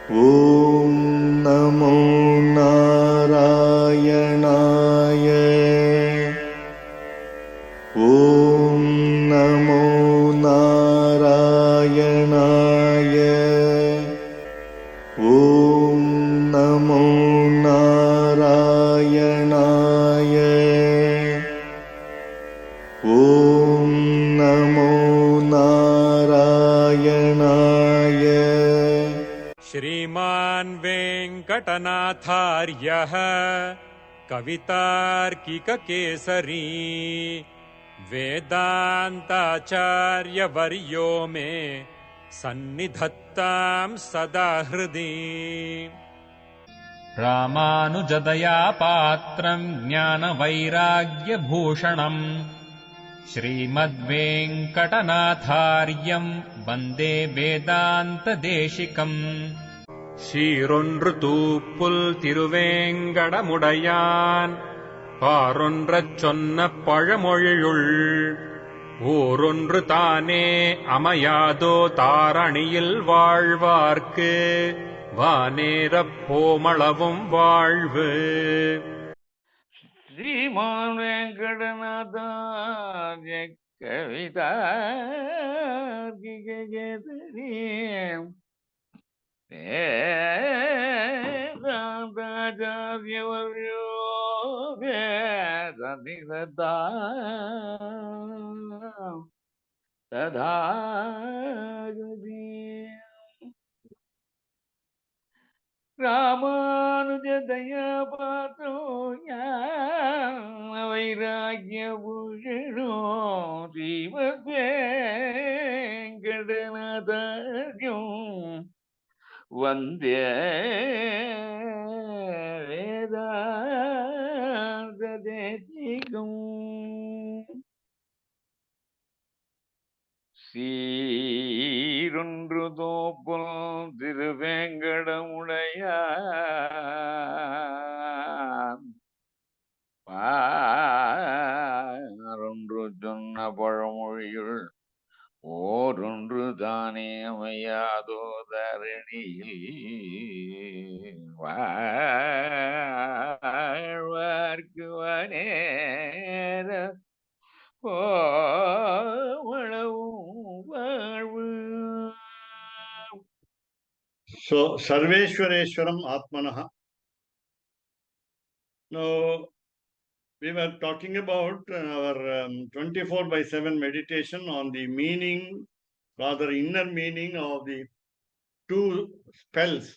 Om Namo Narayanaye. Om Namo Narayanaye. Om Namo Narayanaye. Om Namo Narayanaye. श्रीमान् वेङ्कटनाथार्यः कवितार्किककेसरी वेदान्ताचार्यवर्यो मे सन्निधत्तां सदा हृदि। रामानुजदया पात्रम् ज्ञानवैराग्यभूषणम् श्रीमद्वेङ्कटनाथार्यम् वन्दे वेदान्तदेशिकम्। சீரொன்று தூப்புல் திருவேங்கடமுடையான் பாரொன்றச் சொன்ன பழமொழியுள் ஊரொன்று தானே அமையாதோ தாரணியில் வாழ்வார்க்கு வானேரப் போமளவும் வாழ்வு. श्रीमान वेंकटनाथार्य कवितार्किककेसरी वेदान्ताचार्यवर्यो मे सन्निधत्तां सदा हृदि। रामानुजदया पात्रो ज्ञानवैराग्यभूषणो श्रीमद्वेङ्कटनाथार्यो वन्दे वेदान्तदेशिकम्। சீரொன்று தோப்புல் திருவேங்கடமுடையான் பாரொன்று சொன்ன பழமொழியுள் ஓரொன்று தானே அமையாதோ தரணியில் வாழ்வார்க்கு வனேர So, Sarveshwareswaram Atmanaha. Now, we were talking about our 24/7 meditation on the meaning, rather inner meaning of the two spells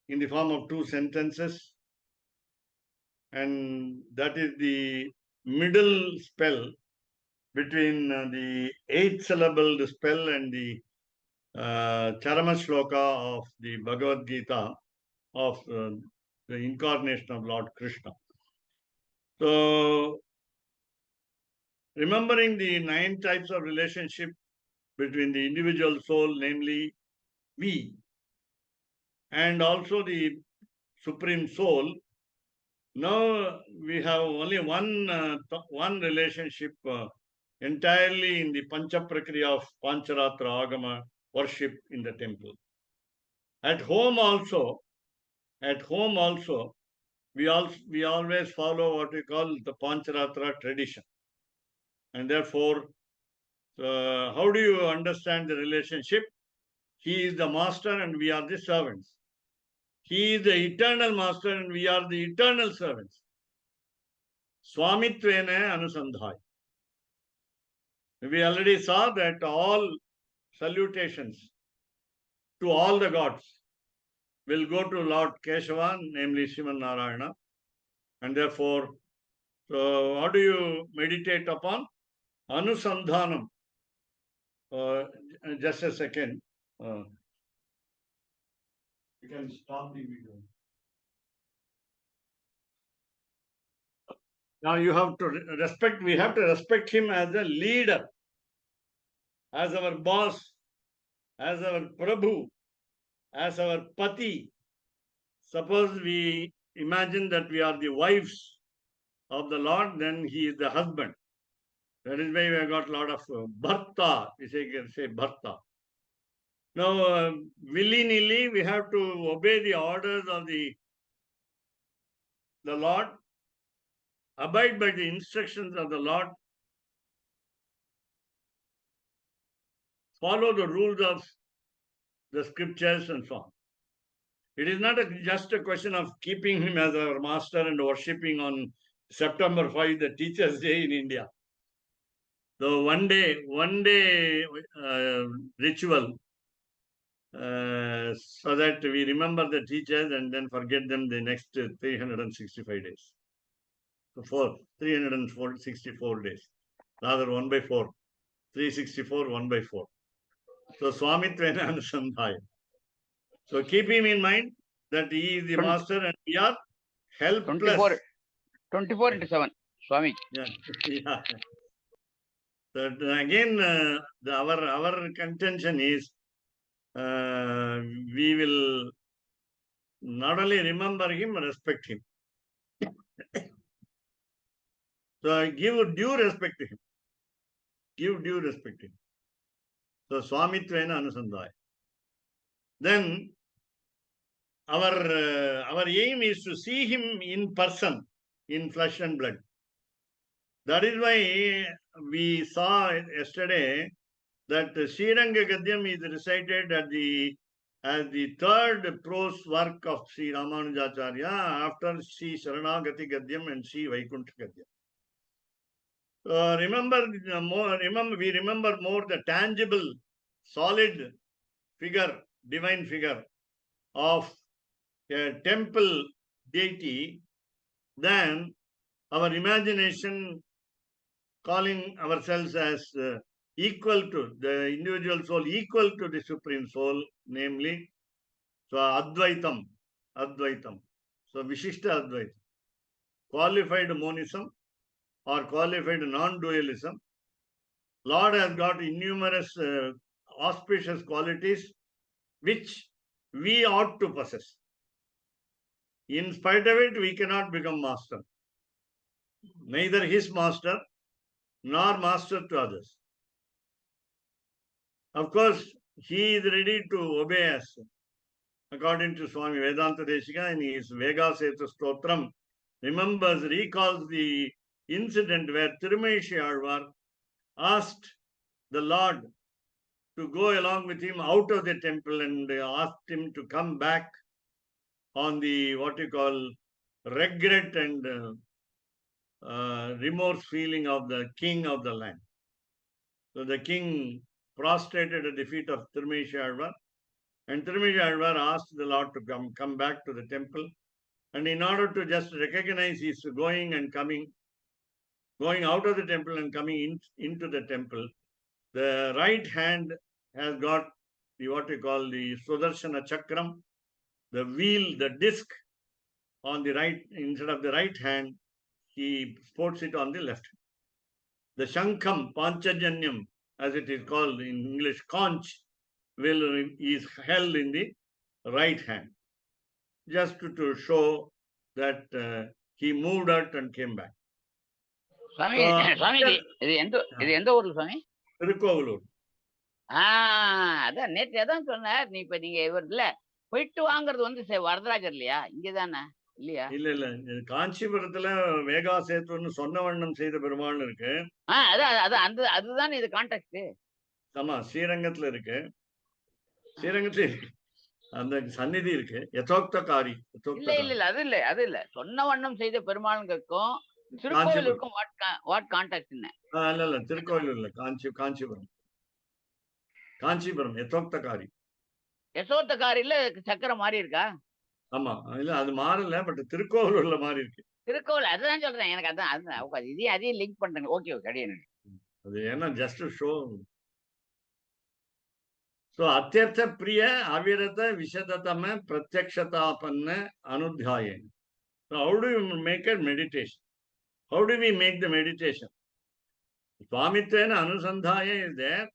in the form of two sentences. And that is the middle spell between the 8th syllable spell and the Charama Shloka of the Bhagavad Gita of the incarnation of Lord Krishna. So, remembering the 9 types of relationship between the individual soul, namely we, and also the Supreme Soul, now we have only one relationship entirely in the Pancha Prakriya of Pancaratra Agama worship in the temple. At home also, we always follow what we call the Pancaratra tradition. And therefore, how do you understand the relationship? He is the master and we are the servants. He is the eternal master and we are the eternal servants. Swamitvene anusandhai. We already saw that all salutations to all the gods will go to Lord Keshava, namely Sriman Narayana. And therefore, so how do you meditate upon? Anusandhanam. Just a second. You can stop the video. Now you have to we have to respect him as a leader, as our boss, as our Prabhu, as our Pati. Suppose we imagine that we are the wives of the Lord, then he is the husband. That is why we have got a lot of bharta. We say bharta. Now, willy-nilly, we have to obey the orders of the Lord, abide by the instructions of the Lord, follow the rules of the scriptures and so on. It is not just a question of keeping him as our master and worshipping on September 5, the Teachers' Day in India. So one day ritual, so that we remember the teachers and then forget them the next 365 days. So 364 days. Rather 1 by 4. 364, 1 by 4. So Swamitvena Anusandhaya. So keep him in mind that he is the master and we are helpless. 24 into 7, Swami. Yeah. Yeah. That again, our contention is we will not only remember him, respect him. So give due respect to him. Give due respect to him. So Swamitvena Anusandhaya. Then our aim is to see him in person, in flesh and blood. That is why we saw yesterday that Sriranga Gadyam is recited as the third prose work of Sri Ramanujacharya after Sri Sharanagati Gadyam and Sri Vaikuntha Gadyam. We remember more the tangible, solid figure, divine figure of a temple deity than our imagination calling ourselves as equal to the individual soul, equal to the supreme soul, namely, so Advaitam. So Vishishta Advaitam, qualified monism or qualified non-dualism. Lord has got innumerous auspicious qualities which we ought to possess. In spite of it, we cannot become master. Neither his master nor master to others. Of course, he is ready to obey us. According to Swami Vedanta Deshika in his Vega Setu Stotram, recalls the incident where Tirumaishi Alvar asked the Lord to go along with him out of the temple and asked him to come back on the regret and remorse feeling of the king of the land. So the king prostrated at the feet of Tirumaishi Alvar, and Tirumaishi Alvar asked the Lord to come back to the temple. And in order to just recognize his going and coming, going out of the temple and coming into the temple, the right hand has got the the Sudarshana Chakram, the wheel, the disc on the right, instead of the right hand, he sports it on the left. The Shankam, Panchajanyam, as it is called in English, conch, is held in the right hand, just to show that he moved out and came back. Swami, இது எந்த ஊர்ல சுவாமி? திருக்கோவிலூர். அதான் நேற்று எதான் சொன்னார். இப்ப நீங்க இவர் இல்ல போயிட்டு வாங்குறது வரதராஜர் இல்லையா? இங்கதானே இல்லையா? இல்ல காஞ்சிபுரத்துல வேகா சேத்துன்னு சொன்ன வண்ணம் செய்த பெருமாள் இருக்கு. அதுதான் இது கான்டாக்ட். ஆமா, ஸ்ரீரங்கத்துல இருக்கு. ஸ்ரீரங்கத்துல அந்த சந்நிதி இருக்கு. யதோக்தகாரி. இல்ல அது இல்ல சொன்ன வண்ணம் செய்த பெருமாளுக்கும் திருக்கோவிலுக்கும் வாட் கான்டாக்ட்? இல்ல திருக்கோவில் இல்ல, காஞ்சிபுரம் யதோக்தகாரி. யசோத்தகாரில சக்கரம் மாறி இருக்கா? ஆமா, இல்ல அது மாறல, பட் திருக்கோவிலூர்ல மாறி இருக்கு. திருக்கோவில் அதுதான் சொல்றேன். எனக்கு அதான் இதையும் லிங்க் பண்றேன். ஓகே அடியே. அது என்ன just show. So Atyartha Priya Avirata Vishadatama Pratyakshatapanna Anudhyayena. So how do you make a meditation? How do we make the meditation? Swamitvena Anusandhaya is there.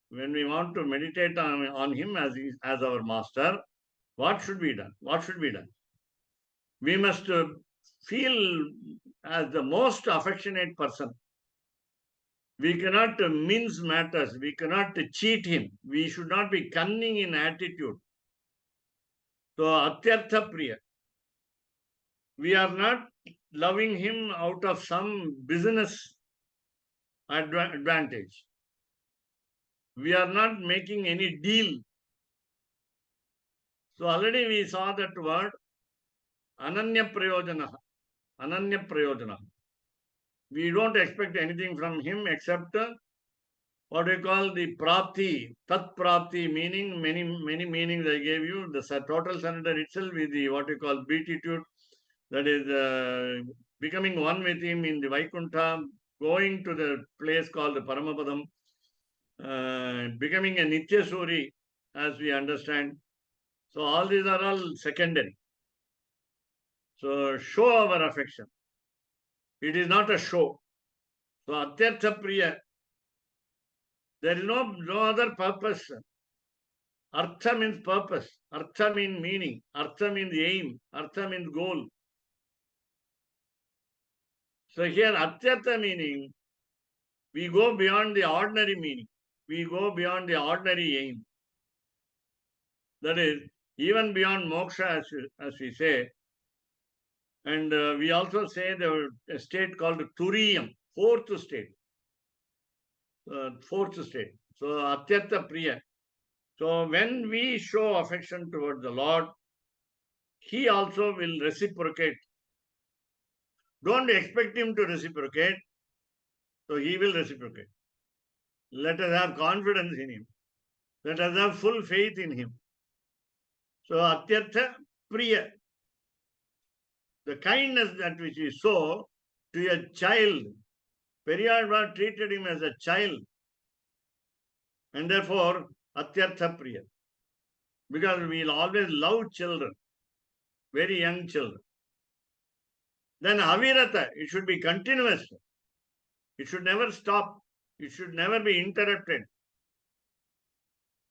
When we want to meditate on him as our master, what should be done? We must feel as the most affectionate person. We cannot mince matters. We cannot cheat him. We should not be cunning in attitude. So, Atyartha Priya. We are not loving him out of some business advantage. We are not making any deal. So, already we saw that word, Ananya Prayojana. Ananya Prayojana. We don't expect anything from him except what we call the prapti, tat prapti, meaning many meanings I gave you. The total surrender itself is the what we call beatitude, that is becoming one with him in the Vaikuntha, going to the place called the Paramapadam, becoming a Nitya Suri, as we understand. So all these are all secondary. So show our affection. It is not a show. So Atyartha Priya, there is no other purpose. Artha means purpose. Artha means meaning. Artha means aim. Artha means goal. So here Atyartha meaning, we go beyond the ordinary meaning. We go beyond the ordinary aim. That is, even beyond moksha, as we say. And we also say the state called Turiyam, fourth state. Fourth state. So Atyartha Priya. So when we show affection towards the Lord, he also will reciprocate. Don't expect him to reciprocate. So he will reciprocate. Let us have confidence in him. Let us have full faith in him. So Atyartha Priya. The kindness that which we show to a child, Periyar treated him as a child. And therefore, Atyartha Priya. Because we will always love children, very young children. Then Avirata, it should be continuous. It should never stop. It should never be interrupted.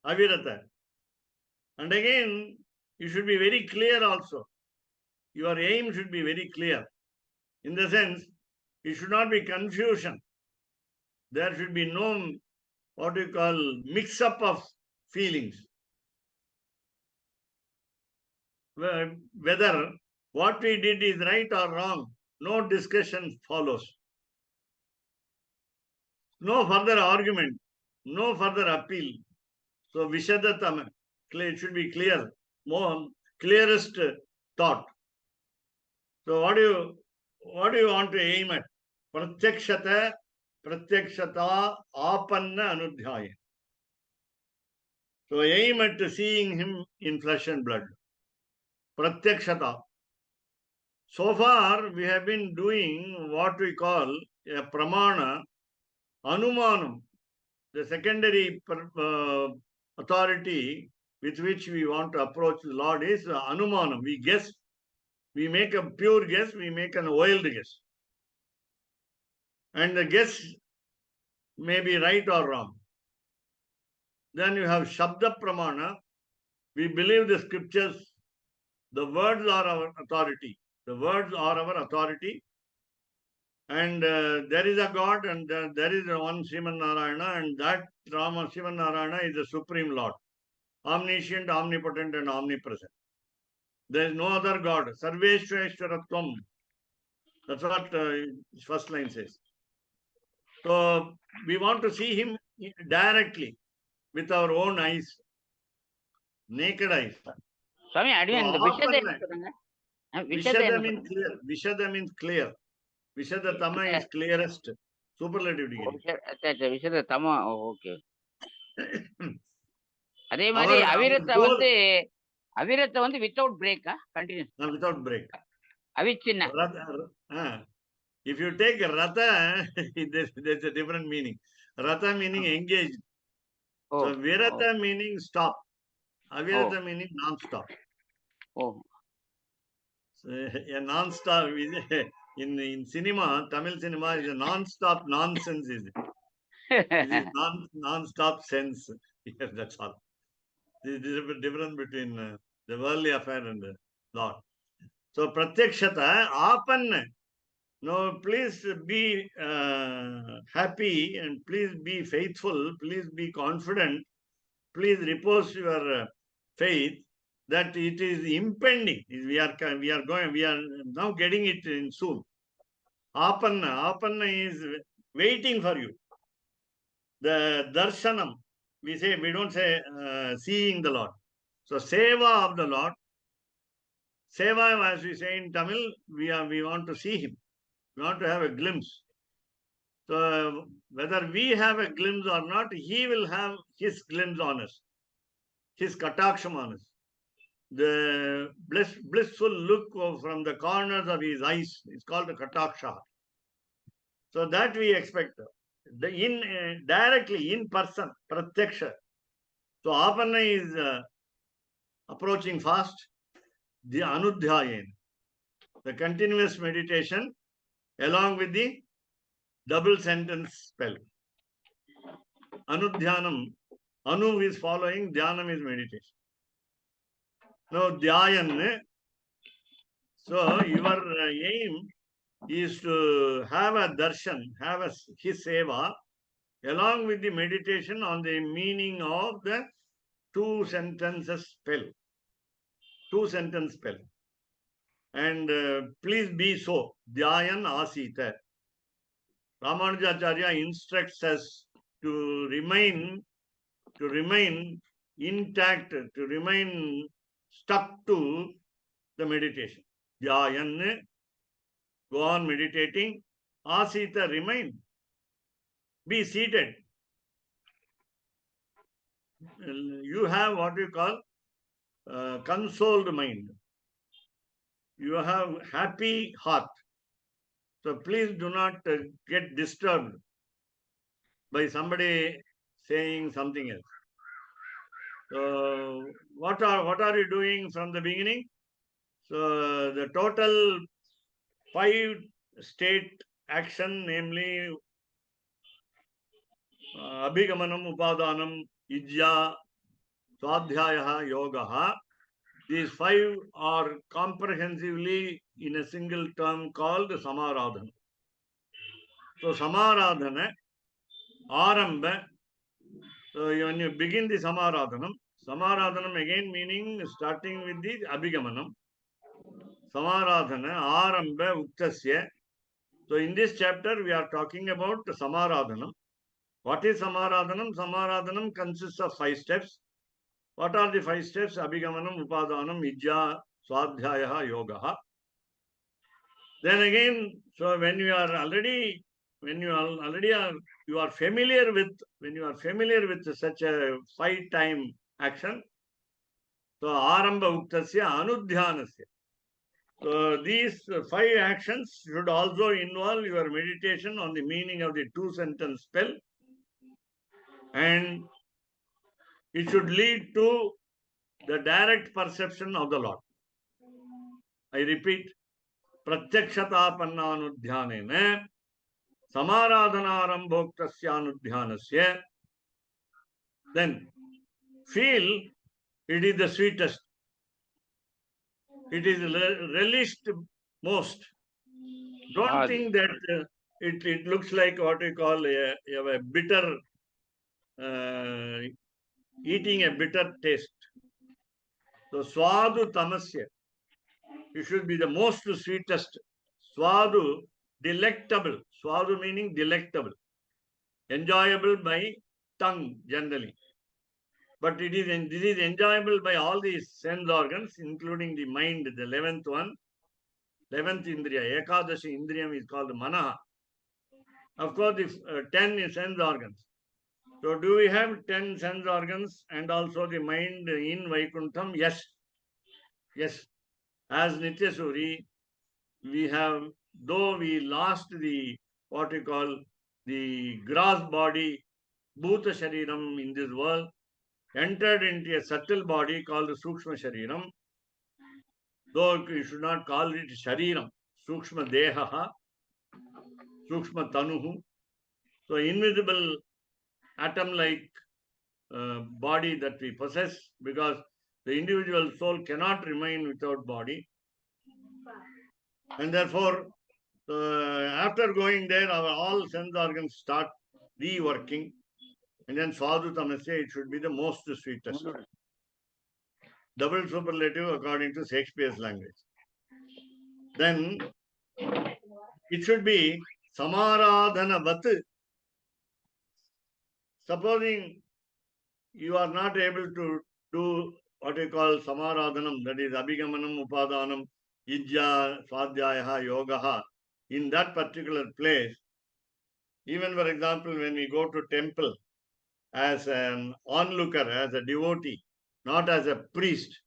Avirata. And again, you should be very clear also. Your aim should be very clear. In the sense, it should not be confusion. There should be no, what you call, mix-up of feelings. Whether what we did is right or wrong, no discussion follows. No further argument, no further appeal. So Vishadatama, it should be clear, more clearest thought. So what do you want to aim at? Pratyakshata apanna anudhyaya. So aim at seeing him in flesh and blood. Pratyakshata. So far we have been doing what we call a pramana, anumanam, the secondary authority with which we want to approach the Lord is anumanam. We guess, we make a pure guess, we make an wild guess. And the guess may be right or wrong. Then you have Shabda Pramana. We believe the scriptures, the words are our authority. The words are our authority. And there is a God and there is one Sriman Narayana, and that Rama Sriman Narayana is the Supreme Lord. Omniscient, omnipotent and omnipresent. There is no other God. Sarveshwaratvam. That's what first line says. So we want to see him directly with our own eyes, naked eyes. Swami, Vishada means clear. Vishada means clear. Vishada Tama is clearest. Superlative degree. Vishada Tama, okay. அதே மாதிரி அவிரத்தை வந்து without break continues without break. அவிச்சின்ன. If you take Ratha, there's a different meaning. Ratha meaning engaged. So Virata meaning stop. Avirata meaning non-stop. So a non-stop in cinema, Tamil cinema is a non-stop nonsense. Is it? It is non-stop sense. Yes, that's all. There is a difference between the worldly affair and the Lord. So pratyakshata apanna. Now, please be happy and please be faithful. Please be confident. Please repose your faith that it is impending. We are now getting it in soon. Apanna is waiting for you. The darshanam, we don't say seeing the Lord. So seva of the Lord, seva, as we say in Tamil, we want to see him. We want to have a glimpse. So whether we have a glimpse or not, he will have his glimpse on us, his kataksham on us. The blissful look from the corners of his eyes is called the kataksha. So that we expect. Directly, in person, pratyaksha. So Apanna is approaching fast. The anudhyayen, the continuous meditation along with the double sentence spell. Anudhyanam, anu is following, dhyanam is meditation. Now dhyayan, so your aim is to have a darshan, have his seva along with the meditation on the meaning of the two sentences spell. Two sentence spell. And please be so. Dhyayan asita. Ramanujacharya instructs us to remain intact, to remain stuck to the meditation. Dhyayan, go on meditating. Asita, remain. Be seated. You have what you call consoled mind. You have happy heart. So please do not get disturbed by somebody saying something else. So what are you doing from the beginning? So the total 5 state action, namely abhigamanam, upadanam, ijya, swadhyaya, yoga. These 5 are comprehensively in a single term called samaradhana. So samaradhana, aramba. So when you begin the samaradhanam again meaning starting with the abhigamanam. Samaradhana, aramba, uktasya. So in this chapter we are talking about samaradhanam. What is samaradhanam? Samaradhanam consists of 5 steps. What are the 5 steps? Abhigamanam, upadanam, ijja, swadhyaya, yoga. Then again, so when you are familiar with such a 5-time action, so aramba uktasya anudhyanasya. So these 5 actions should also involve your meditation on the meaning of the 2-sentence spell, and it should lead to the direct perception of the Lord. I repeat, pratyakshatapananudhyanena samaradhanarambhoktasyanudhyanasya. Then feel it is the sweetest. It is relished most. Don't think that it looks like what we call a bitter, eating a bitter taste. So swadu tamasya, it should be the most sweetest. Swadu, delectable. Swadu meaning delectable. Enjoyable by tongue generally. But this is enjoyable by all these sense organs, including the mind, the 11th one. 11th indriya, Ekadashi indriyam is called manaha. Of course, the 10 sense organs. So do we have 10 sense organs and also the mind in Vaikuntham? Yes. Yes. As Nityasuri, we have, though we lost the, what we call the gross body, Bhuta Shariram in this world, entered into a subtle body called Sukshma Shariram, though you should not call it Shariram, Sukshma Dehaha, Sukshma Tanuhu. So invisible atom-like body that we possess, because the individual soul cannot remain without body. And therefore, So after going there, our all sense organs start reworking. And then Sadhu Tamasya, it should be the most sweetest. Double superlative according to Shakespeare's language. Then it should be Samaradhana Vat. Supposing you are not able to do what you call Samaradhanam, that is Abhigamanam, Upadanam, Ijja, Swadhyaya, Yogaha, in that particular place, even for example, when we go to temple as an onlooker, as a devotee, not as a priest,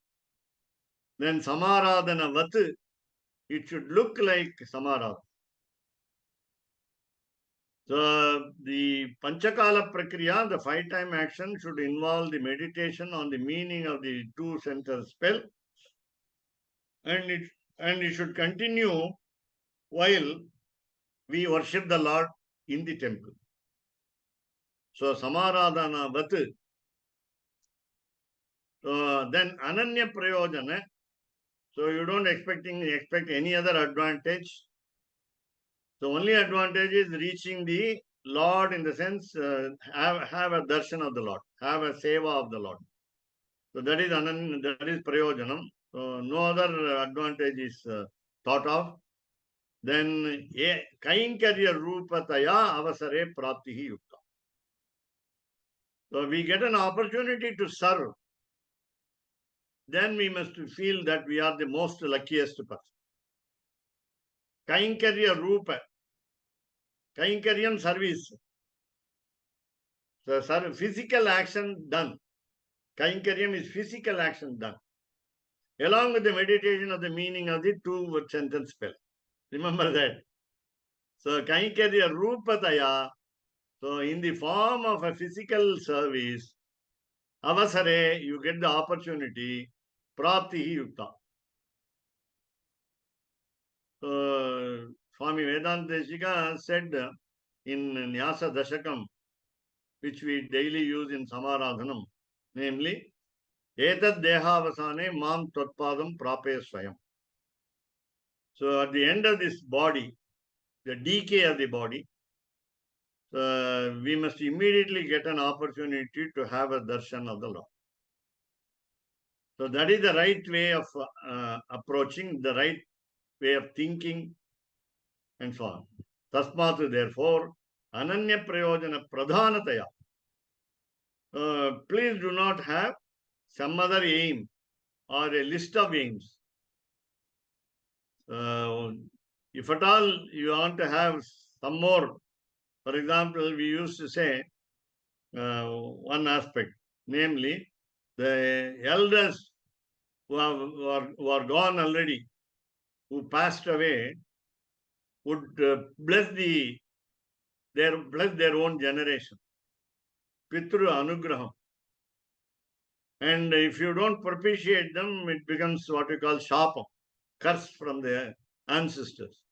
then Samaradhana Vat, it should look like Samaradhana. So the Panchakala Prakriya, the 5-time action, should involve the meditation on the meaning of the 2-sentence spell, and it should continue while we worship the Lord in the temple. So Samaradhana Vat. Then Ananya Prayojana. So you don't expect any other advantage. The only advantage is reaching the Lord, in the sense have a darshan of the Lord, have a seva of the Lord. So that is prayojanam. So no other advantage is thought of. Then kainkarya rupataya avasare praptihi yukta. So we get an opportunity to serve. Then we must feel that we are the most luckiest person. Kainkarya rupa. Kainkaryam, service. So physical action done. Kainkaryam is physical action done. Along with the meditation of the meaning of the 2-sentence spell. Remember that. So Kainkarya rupataya. So in the form of a physical service, avasare, you get the opportunity, praptihi yukta. So Swami Vedanta Deshika said in Nyasa Dashakam, which we daily use in Samaradhanam, namely, Etad Dehavasane Mam Tvatpadam Prape Swayam. So at the end of this body, the decay of the body, we must immediately get an opportunity to have a darshan of the Lord. So that is the right way of approaching, the right way of thinking, and so on. Tasmatu, therefore, Ananya Prayojana Pradhanataya. Please do not have some other aim or a list of aims. If at all you want to have some more, for example, we used to say one aspect, namely, the elders who are gone already, who passed away, would bless their own generation. Pitru Anugraham. And if you don't propitiate them, it becomes what we call shapam, curse from the ancestors.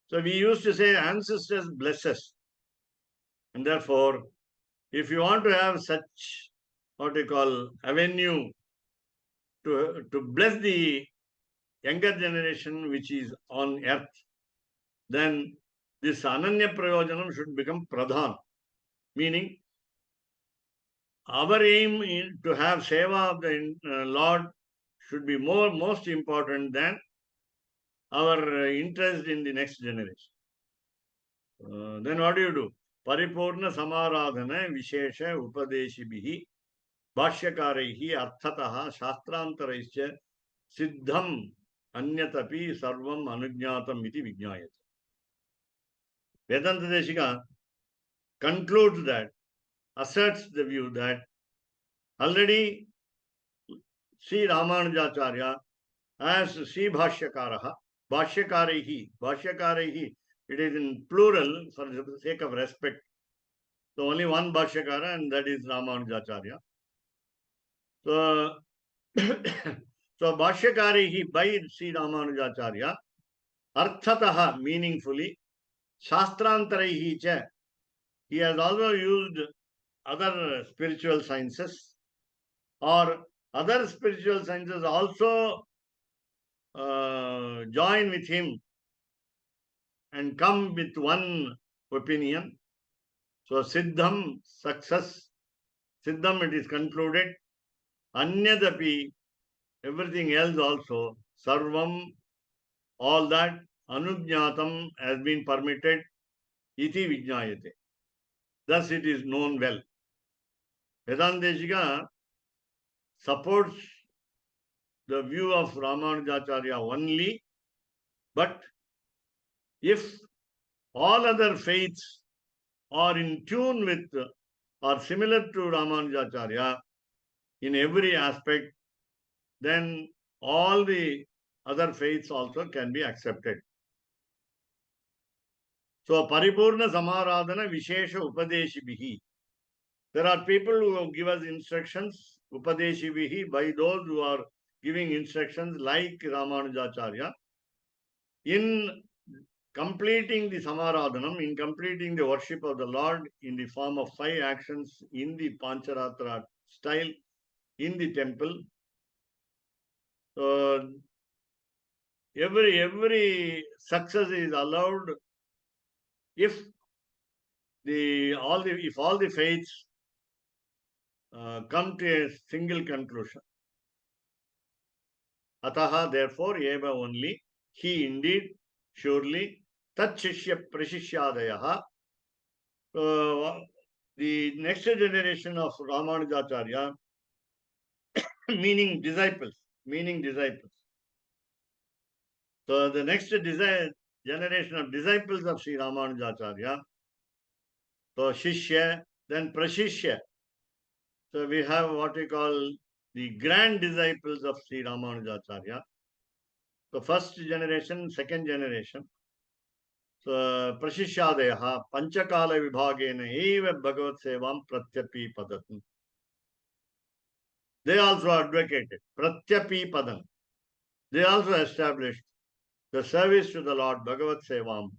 So we used to say ancestors bless us. And therefore, if you want to have such what we call avenue to bless the younger generation which is on earth, then this Ananya Prayojanam should become Pradhan. Meaning, our aim to have Seva of the Lord should be most important than our interest in the next generation. Then what do? Paripurna Samaradhana Vishesha Upadeshibihi Bhashyakaraihi Arthataha Shastrantaraischa Siddham Anyatapi Sarvam Anugnatam Iti Vijnayata. Vedanta Deshika concludes that, asserts the view that already Sri Ramanujacharya as Sri Bhashyakaraha, Bhashyakarihi, it is in plural for the sake of respect. So only one Bhashyakara, and that is Ramanujacharya. So, so Bhashyakarihi by Sri Ramanujacharya, Arthataha, meaningfully, Shastrantarihi cha, he has also used other spiritual sciences, or other spiritual sciences also join with him and come with one opinion. So Siddham, success. Siddham, it is concluded. Anyadapi, everything else also. Sarvam, all that. Anujnatam has been permitted. Iti vijnayate. Thus it is known well. Vedanteshika supports the view of Ramanujacharya only, but if all other faiths are in tune with or similar to Ramanujacharya in every aspect, then all the other faiths also can be accepted. So, Paripurna Samaradhana Vishesha Upadeshibihi. There are people who give us instructions, Upadeshibihi, by those who are giving instructions like Ramanujacharya. In completing the Samaradhanam, in completing the worship of the Lord in the form of 5 actions in the Pancaratra style in the temple, every success is allowed if all the faiths come to a single conclusion. Ataha, therefore, eva only, he indeed, surely, tat shishya prashishyaadayaha. The next generation of Ramanujacharya, meaning disciples. So the next generation of disciples of Sri Ramanujacharya, so Shishya, then Prashishya. So we have what we call the grand disciples of Sri Ramanujacharya. So first generation, second generation. So Prashishyadeha, Panchakala Vibhagena, Eva Bhagavat Sevam Pratyapi Padatn. They also advocated Pratyapi Padam. They also established the service to the Lord Bhagavat Sevam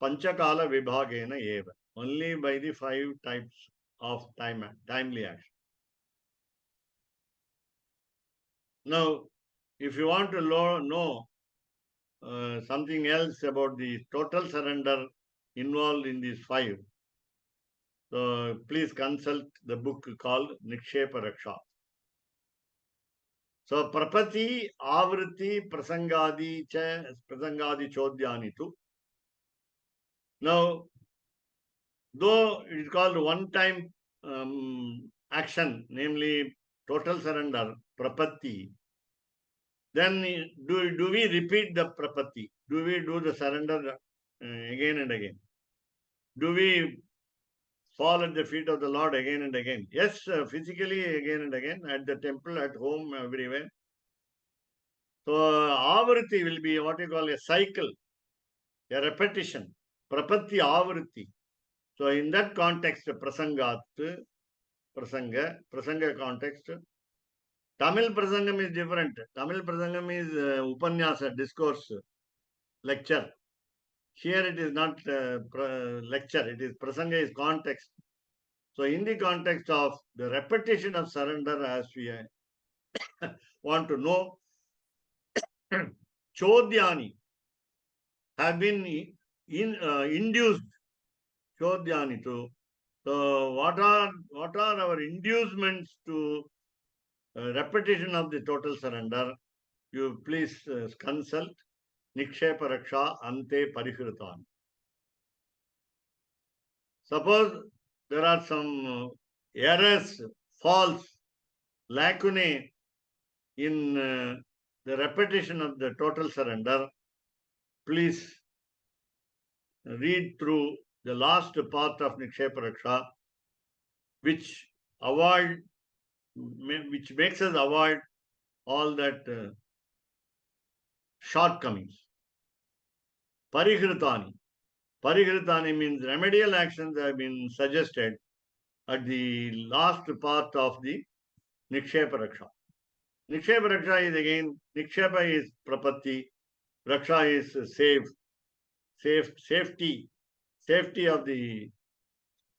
Panchakala Vibhagena Eva. Only by the 5 types of timely action. Now, if you want to know something else about the total surrender involved in these 5, so please consult the book called Nikshepa Raksha. So, Prapati, Avriti, Prasangadi Chodhyani tu. Now, though it is called one-time action, namely total surrender, Prapati, then do we repeat the Prapati? Do we do the surrender again and again? Do we fall at the feet of the Lord again and again? Yes, physically again and again, at the temple, at home, everywhere. So, Avriti will be what you call a cycle, a repetition. Prapati Avriti. So, in that context, Prasanga context, Tamil Prasangam is different. Tamil Prasangam is Upanyasa, discourse, lecture. Here it is not lecture, it is Prasanga is context. So, in the context of the repetition of surrender, as we want to know, Chodhyani have been induced. Chodhyani too. So, what are our inducements to repetition of the total surrender? You please consult Nikshepa Raksha Ante Parihritani. Suppose there are some errors, faults, lacunae in the repetition of the total surrender, please read through the last part of Nikshepa Raksha, which makes us avoid all that shortcomings. Parihritani. Parihritani means remedial actions have been suggested at the last part of the Nikshepa Raksha. Nikshepa Raksha is again, Nikshepa is Prapatti, Raksha is safety of the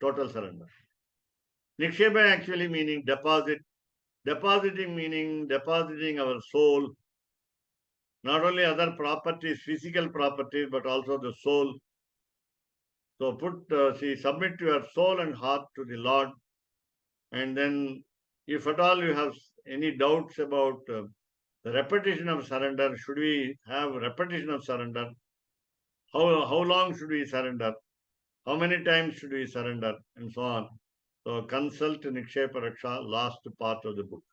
total surrender. Nikshepa actually meaning deposit, depositing meaning depositing our soul, not only other properties, physical properties, but also the soul So submit your soul and heart to the Lord. And then if at all you have any doubts about the repetition of surrender, should we have repetition of surrender? How long should we surrender? How many times should we surrender? And so on. So consult Nikshepa Raksha, last part of the book.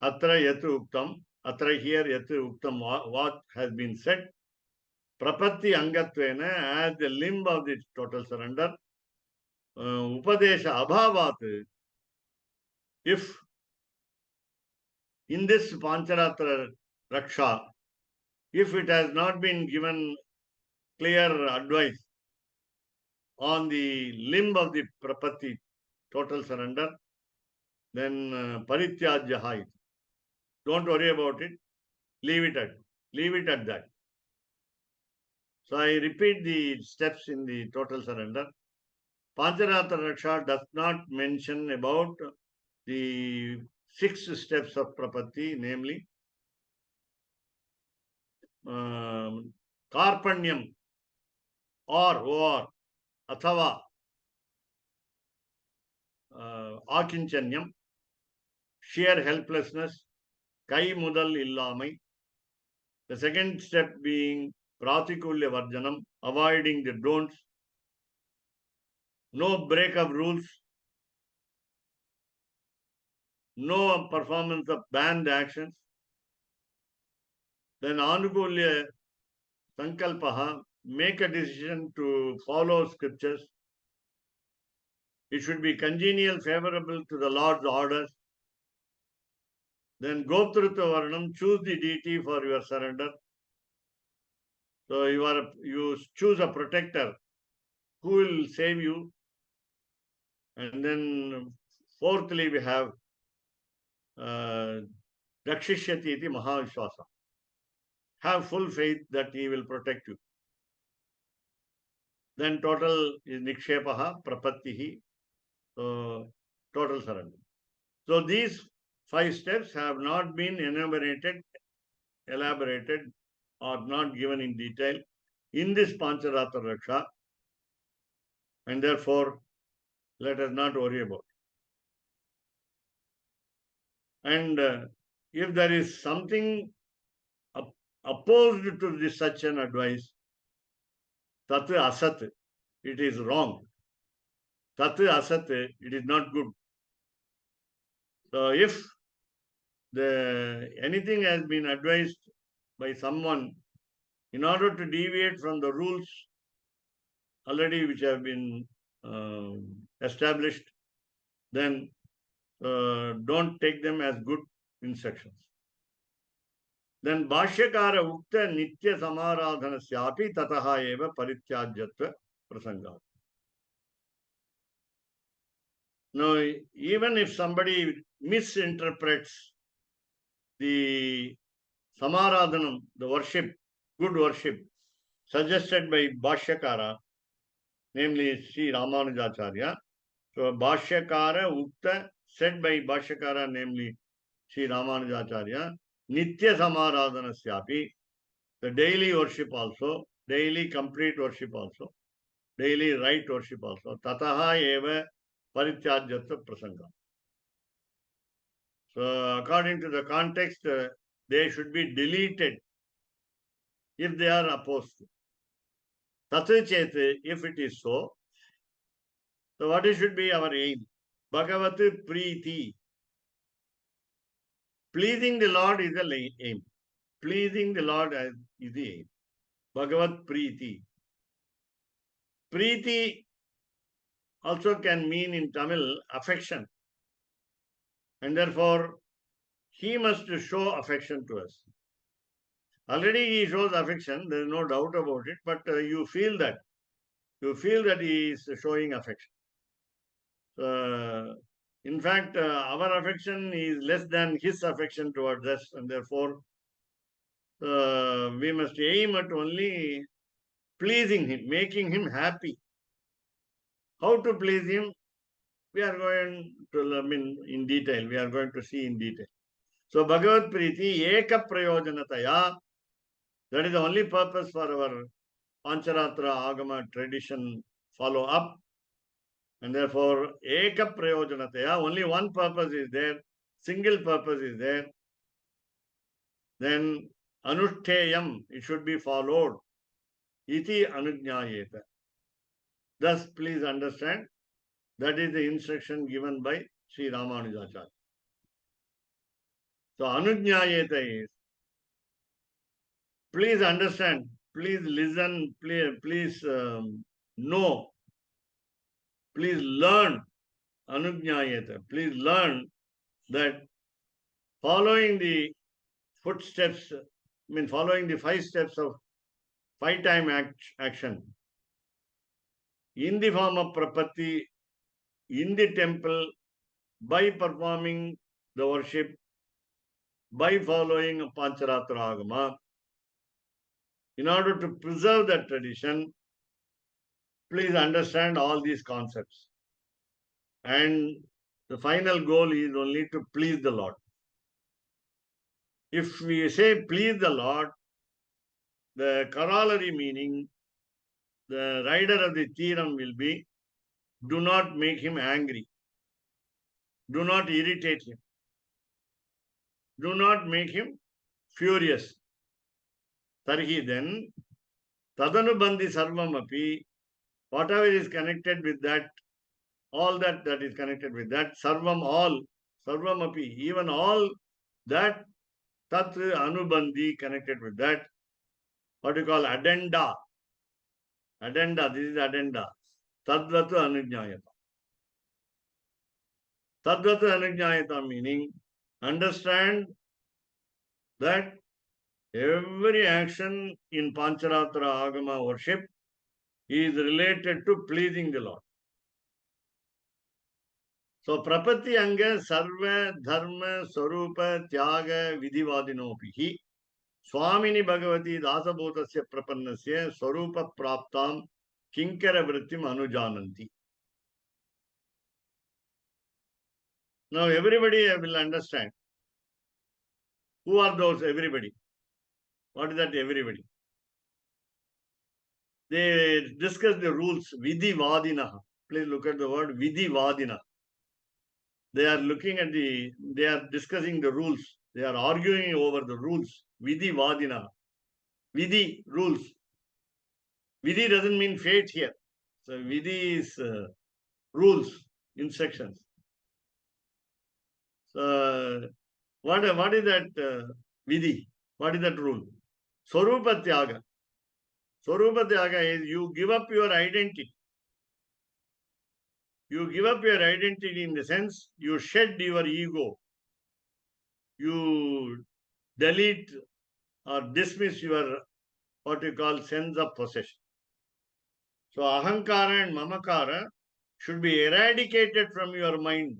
Atra yatu uktam, atra here yatu uktam, what has been said. Prapatti angatvena, as the limb of the total surrender. Upadesha abhavat, if in this Pancaratra Raksha, if it has not been given clear advice on the limb of the Prapatti, total surrender, then Parityajya. Don't worry about it. Leave it at that. So I repeat the steps in the total surrender. Pancaratra Raksha does not mention about the 6 steps of Prapatti, namely Karpanyam or Athava Akinchanyam, sheer helplessness, Kai Mudal Illamai. The second step being Pratikulya Varjanam, avoiding the don'ts, no break of rules, no performance of banned actions. Then Anukulya Sankalpaha, make a decision to follow scriptures. It should be congenial, favorable to the Lord's orders. Then Goptrutva Varnam, choose the deity for your surrender. So you choose a protector who will save you. And then fourthly, we have Rakshishyati iti Mahavishwasa. Have full faith that he will protect you. Then total is Nikshepaha, Prapattihi, so total surrender. So these 5 steps have not been elaborated, or not given in detail in this Pancaratra Raksha, and therefore let us not worry about it. And if there is something opposed to this such an advice, Tat Asat, it is wrong. Tat Asat, it is not good. So if anything has been advised by someone in order to deviate from the rules already which have been established, then don't take them as good instructions. Then Bhashyakara Ukta Nitya Samaradhanasyapi Tataha Eva Parityajyatva Prasanga. Now, even if somebody misinterprets the Samaradhanam, the worship, good worship, suggested by Bhashyakara, namely Sri Ramanujacharya. So Bhashyakara Ukta, said by Bhashyakara, namely Sri Ramanujacharya, Nitya Samaradhanasyapi, the daily worship also, daily complete worship also, daily right worship also, Tataha Eva Parityajyatva Prasanga. So according to the context, they should be deleted if they are opposed. Tatu Chete, if it is so, what should be our aim? Bhagavat Preeti. Pleasing the Lord is the aim. Pleasing the Lord is the aim. Bhagavat Preeti. Preeti also can mean in Tamil affection. And therefore, he must show affection to us. Already he shows affection, there is no doubt about it, but you feel that. You feel that he is showing affection. In fact, our affection is less than his affection towards us, and therefore, we must aim at only pleasing him, making him happy. How to please him? We are going to, in detail. We are going to see in detail. So, Bhagavad Priti, Eka Prayojanataya, that is the only purpose for our Pancaratra Agama tradition follow up. And therefore, Eka Prayojanataya, only one purpose is there, single purpose is there. Then Anushteyam, it should be followed. Iti Anujñayeta. Thus, please understand, that is the instruction given by Sri Ramanujacharya. So, Anujñayeta is, please understand, please listen, please know, please learn, Anujñayeta, please learn that following the footsteps, following the 5 steps of 5-time action in the form of prapatti, in the temple, by performing the worship, by following Pancaratra Agama, in order to preserve that tradition, please understand all these concepts. And the final goal is only to please the Lord. If we say please the Lord, the corollary meaning, the rider of the theorem will be, do not make him angry. Do not irritate him. Do not make him furious. Tarhi then, tadanubandhi sarvam api, whatever is connected with that, all that is connected with that, sarvam all, sarvam api, even all that, tat anubandhi connected with that, what you call addenda. Addenda, this is addenda. Tadvatu anujñayata. Tadvatu anujñayata meaning, understand that every action in Pancaratra Agama worship is related to pleasing the Lord. So, Prapatti Anga Sarva Dharma Swarupa Tyaga Vidivadinopihi Swamini Bhagavati Dasabhotasya Prapannasya Swarupa Praptam Kinkara Vrittim Anujananti. Now, everybody will understand. Who are those everybody? What is that everybody? They discuss the rules, Vidhi Vadina. Please look at the word Vidhi Vadina. They are they are discussing the rules. They are arguing over the rules. Vidhi Vadina. Vidhi, rules. Vidhi doesn't mean fate here. So Vidhi is rules, instructions. So what is that Vidhi? What is that rule? Swarupa Tyaga. Swarupa Tyaga is you give up your identity. You give up your identity in the sense you shed your ego. You delete or dismiss your what you call sense of possession. So ahankara and mamakara should be eradicated from your mind.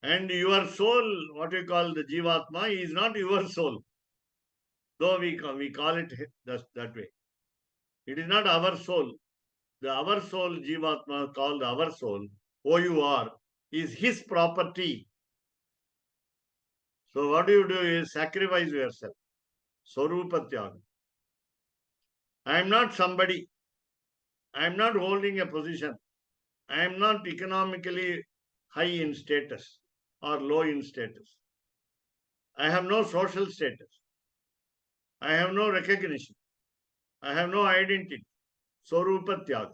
And your soul, what we call the Jivatma, is not your soul. Though we call it that way. It is not our soul. The our soul, Jivatma, called our soul, OUR, is his property. So what you do is sacrifice yourself. Swarupa Tyaga. I am not somebody. I am not holding a position. I am not economically high in status or low in status. I have no social status. I have no recognition. I have no identity. Swarupa Tyaga.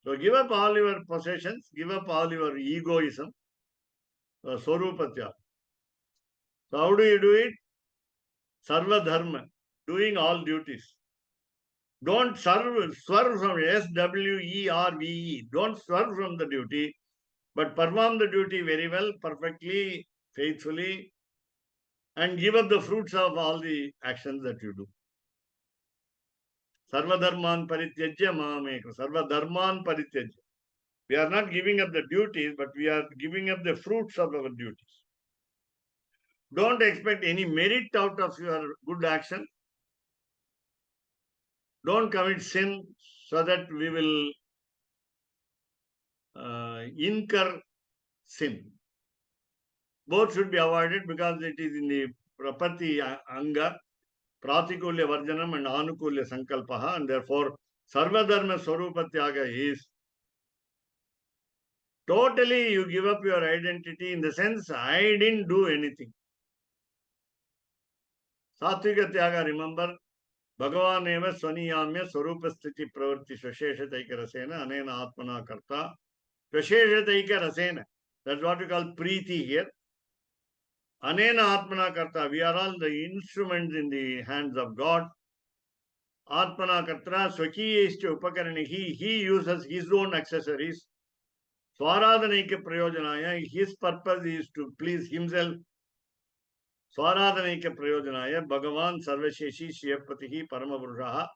So give up all your possessions, give up all your egoism. Swarupa Tyaga. So how do you do it? Sarva Dharma, doing all duties. Don't swerve from SWERVE. Don't swerve from the duty, but perform the duty very well, perfectly, faithfully, and give up the fruits of all the actions that you do. Sarva Dharman Parityajya Mahamekha. Sarva Dharman Parityajya. We are not giving up the duties, but we are giving up the fruits of our duties. Don't expect any merit out of your good action. Don't commit sin so that we will incur sin. Both should be avoided because it is in the Prapatti Anga. Pratikulya Varjanam and Anukulya Sankalpaha, and therefore Sarvadharma Swarupatyaga is totally you give up your identity in the sense I didn't do anything. Satvika Tyaga, remember, Bhagavan eva swaniyamya swarupasthiti pravarti svasheshataika rasena anena atmana karta svasheshataika rasena. That's what we call preeti here. Anena atmana karta. We are all the instruments in the hands of God. Atmana karta swakiyescha upakaranihi. He uses his own accessories. Swaradhanaika prayojanaya. His purpose is to please himself. Swaradhanaika prayojanaya. Bhagavan sarvasheshi shiyapatihi paramapurushaha.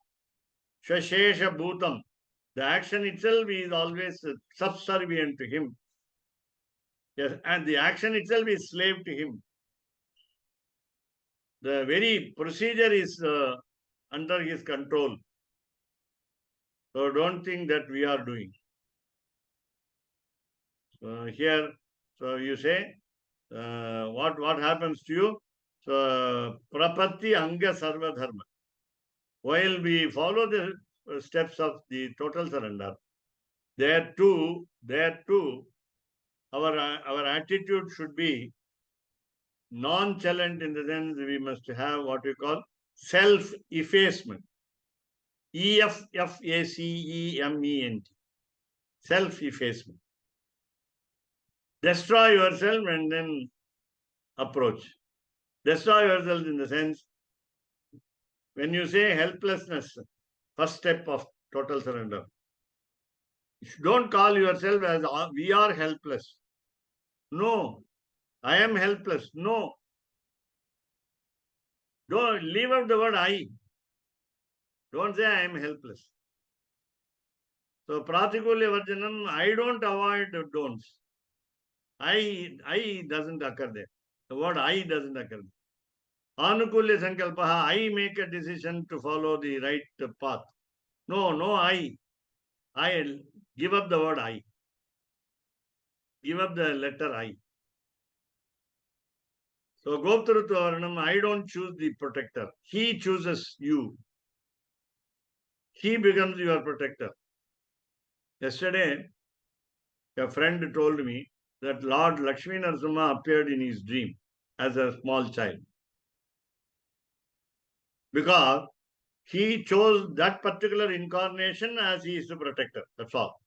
Shashesha bhutam. The action itself is always subservient to him. Yes, and the action itself is slave to him. The very procedure is under his control. So don't think that we are doing. Here, so you say, what happens to you? So, prapatti anga sarva dharma. While we follow the steps of the total surrender, there too, our attitude should be nonchalant in the sense we must have what we call self-effacement. EFFACEMENT. Self-effacement. Destroy yourself and then approach. Destroy yourself in the sense, when you say helplessness, first step of total surrender. Don't call yourself as we are helpless. No, I am helpless. No. Don't leave out the word I. Don't say I am helpless. So, Pratikulya Varjanam, I don't avoid don'ts. I doesn't occur there. The word I doesn't occur there. Anukulya Sankalpaha, I make a decision to follow the right path. No, I give up the word I. Give up the letter I. So, Goptarutu Varnam, I don't choose the protector. He chooses you. He becomes your protector. Yesterday, a friend told me that Lord Lakshmi Narasimha appeared in his dream as a small child. Because he chose that particular incarnation as he is the protector. That's all.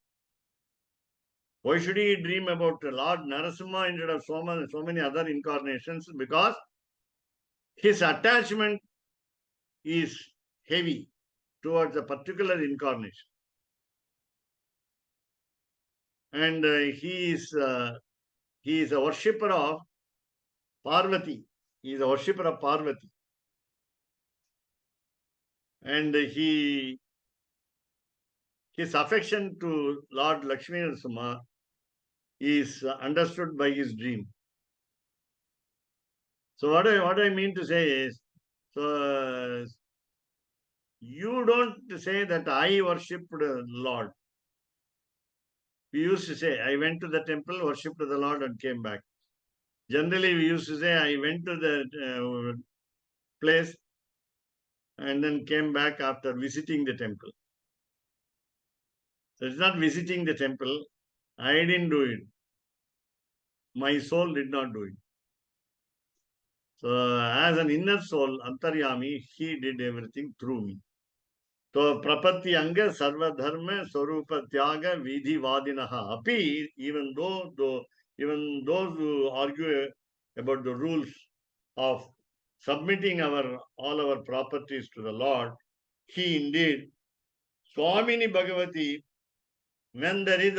Why should he dream about Lord Narasimha instead of so many other incarnations? Because his attachment is heavy towards a particular incarnation. And he is a worshipper of Parvati. He is a worshipper of Parvati. And his affection to Lord Lakshmi Narasimha is understood by his dream. So what I mean to say is, so you don't say that I worshipped the Lord. We used to say, I went to the temple, worshipped the Lord and came back. Generally, we used to say, I went to the place and then came back after visiting the temple. So it's not visiting the temple. I didn't do it. My soul did not do it. So as an inner soul, Antaryami, he did everything through me. So prapatti anga sarva dharma swarupa tyaga vidhi vadinaha api, even those who argue about the rules of submitting all our properties to the Lord, he indeed, Swamini Bhagavati, when there is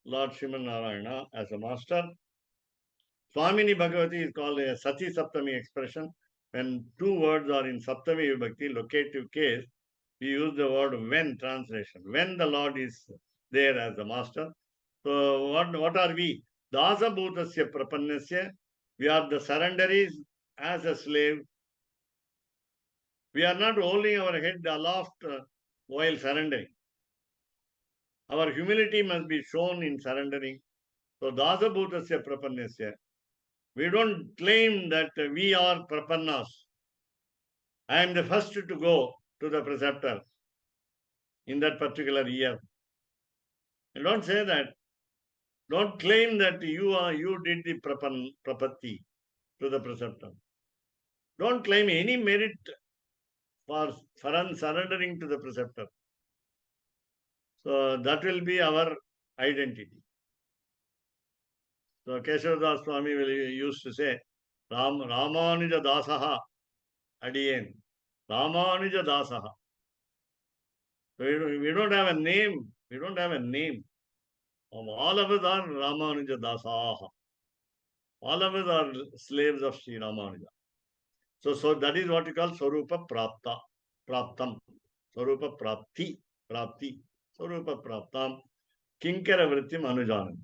Lord Sriman Narayana as a master, Swamini Bhagavati is called a Sati Saptami expression. When two words are in Saptami Vibhakti, locative case, we use the word when translation. When the Lord is there as the master. So what are we? Dasa Bhutasya Prapannasya. We are the surrenderies as a slave. We are not holding our head aloft while surrendering. Our humility must be shown in surrendering. So Dasa Bhutasya Prapannasya. We don't claim that we are prapannas. I am the first to go to the preceptor in that particular year. And don't say that. Don't claim that you did the prapatti to the preceptor. Don't claim any merit for surrendering to the preceptor. So that will be our identity. So Keshavdas Swami will used to say, Ramanuja Dasaha Adiyen. Ramanuja Dasaha. So we don't have a name. We don't have a name. All of us are Ramanuja Dasaha. All of us are slaves of Sri Ramanuja. So that is what you call Swarupa Prapta. Praptam. Swarupa Prapti. Prapti. Swarupa Praptam. Kinkara Vrittim Anujanam.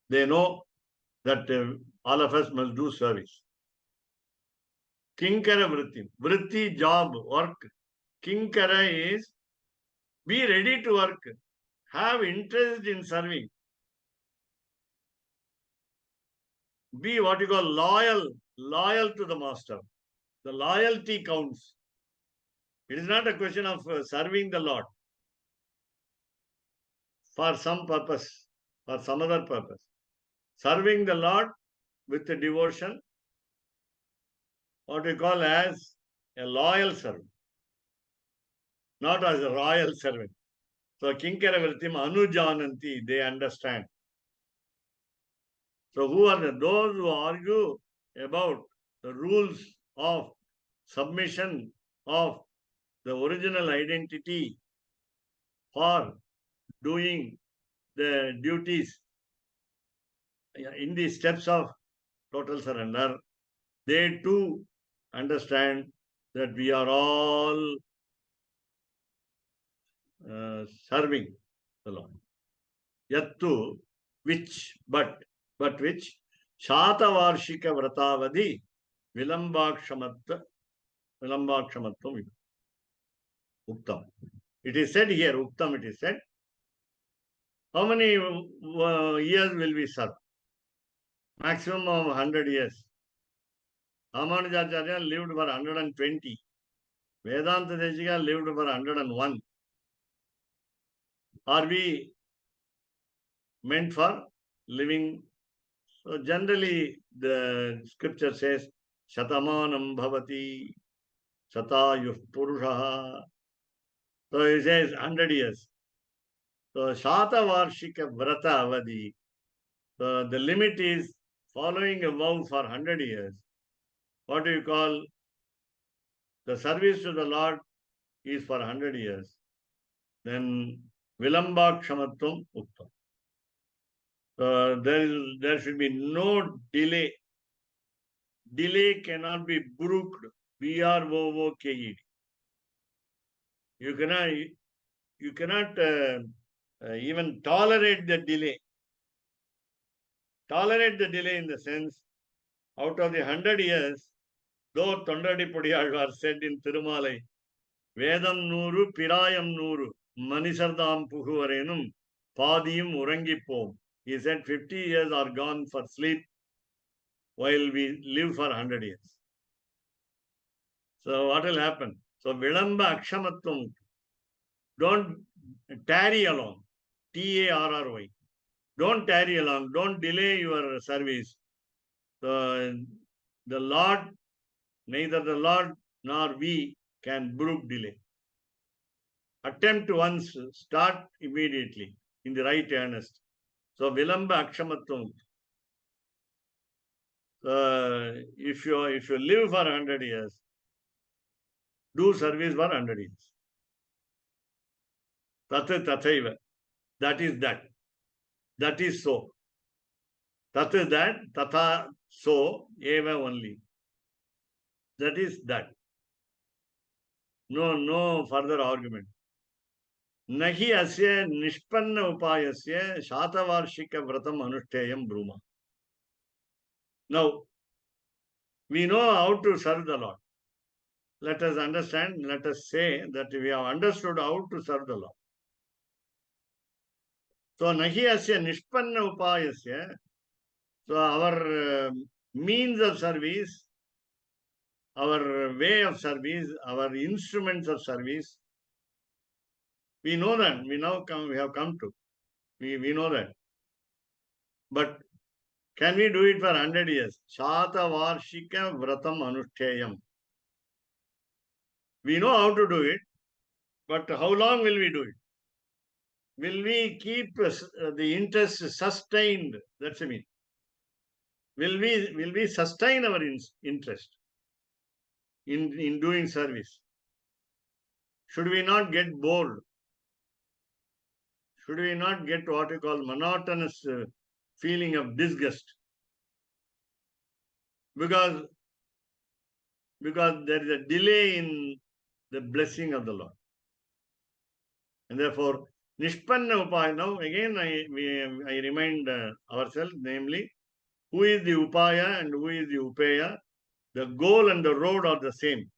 They know that all of us must do service. Kinkara Vrittim. Vritti, job, work. Kinkara is be ready to work. Have interest in serving. Be what you call loyal to the master. The loyalty counts. It is not a question of serving the Lord for some purpose, for some other purpose. Serving the Lord with the devotion, what we call as a loyal servant, not as a royal servant. So Kinkara Vritim Anujananti, they understand. So who are those who argue about the rules of submission of the original identity for doing the duties in the steps of total surrender? They too understand that we are all serving the Lord. Yattu, which, but which, Shatavarshika Vratavadi Vilambakshamatvam Uktam. It is said here, Uktam, it is said. How many years will we serve? Maximum of 100 years. Ramanujacharya lived for 120. Vedanta Deshika lived for 101. Are we meant for living? So generally the scripture says, Shatamanam bhavati, Shatayuh Purushaha. So it says 100 years. So Shatavarshika Vrata Avadi. So the limit is following a vow for 100 years. What do you call? The service to the Lord is for 100 years. Then Vilambakshamatvam Uktam. There should be no delay. Delay cannot be brooked. B-R-O-O-K-E-D. You cannot even tolerate the delay. Tolerate the delay in the sense, out of the 100 years, though Tondadi Pudiyalvar said in Tirumalai, Vedam Nuru, Pirayam Nuru, Manisardam Puhuvarenum, Padiyum Urangipom. He said 50 years are gone for sleep while we live for 100 years. So what will happen? So Vilamba Akshamatvam. Don't tarry along. Tarry. Don't tarry along. Don't delay your service. So the Lord, neither the Lord nor we can brook delay. Attempt once, start immediately in the right earnest. So Vilamba Akshamatvam. If you live for 100 years, do service for 100 years. Tat tathaiva. That is that. That is so. Tat is that. Tatha so. Eva only. That is that. No further argument. Nahi asya nishpanna upayasya shatavarshika vratam anushteyam bruma. Now, we know how to serve the Lord. Let us understand, let us say that we have understood how to serve the Lord. So, nahi asya nishpanna upayasya. So, our means of service our way of service, our instruments of service. We know that. We have come to. We know that. But can we do it for 100 years? Shata Varshika Vratam Anushteyam. We know how to do it, but how long will we do it? Will we keep the interest sustained? That's what I mean. Will we sustain our interest in doing service? Should we not get bored? Should we not get what you call monotonous feeling of disgust? Because there is a delay in the blessing of the Lord. And therefore, Nishpanna Upaya. Now again, I remind ourselves, namely, who is the Upaya and who is the Upeya? The goal and the road are the same.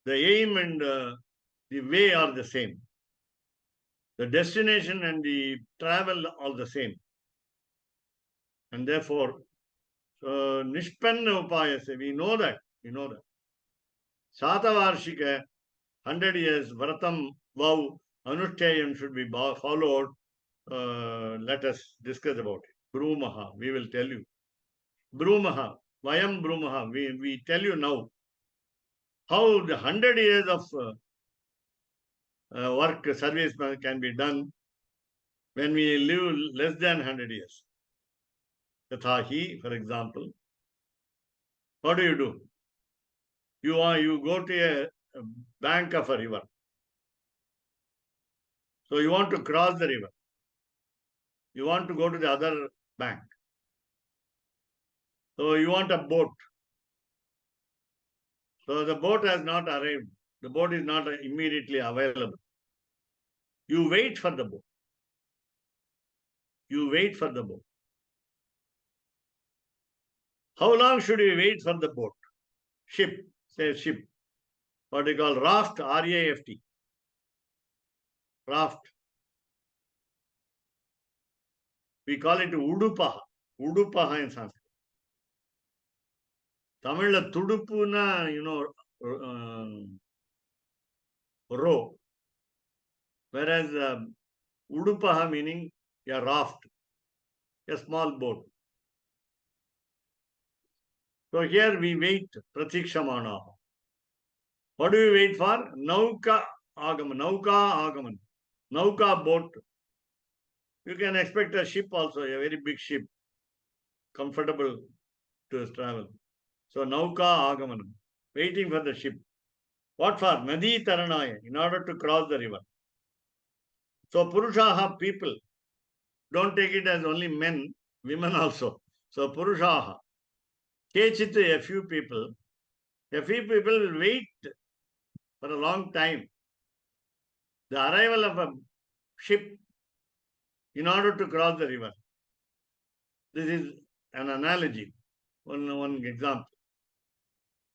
The aim and the way are the same. The destination and the travel are the same. And therefore, Nishpanna Upaya, we know that. We know that. Shatavarshika, 100 years, Vratam, Vow, Anushtayam should be followed. Let us discuss about it. Brumaha, we will tell you. Brumaha, Vayam Brumaha, we tell you now how the 100 years of work, service can be done when we live less than 100 years. Tathahi, for example, what do? You go to a bank of a river. So you want to cross the river. You want to go to the other bank. So you want a boat. So the boat has not arrived. The boat is not immediately available. You wait for the boat. You wait for the boat. How long should we wait for the boat? Ship, say ship. What we call raft, R-A-F-T. Raft. We call it Udupaha. Udupaha in Sanskrit. Tamil Tudupuna, row. Whereas Udupaha meaning a raft, a small boat. So here we wait, Pratikshamana. What do we wait for? Nauka Agaman. Nauka boat. You can expect a ship also, a very big ship, comfortable to travel. So Nauka Agamanam, waiting for the ship. What for? Nadi Taranaya, in order to cross the river. So Purushaha, people, don't take it as only men, women also. So Purushaha, Kechit, a few people will wait for a long time. The arrival of a ship in order to cross the river. This is an analogy, one example.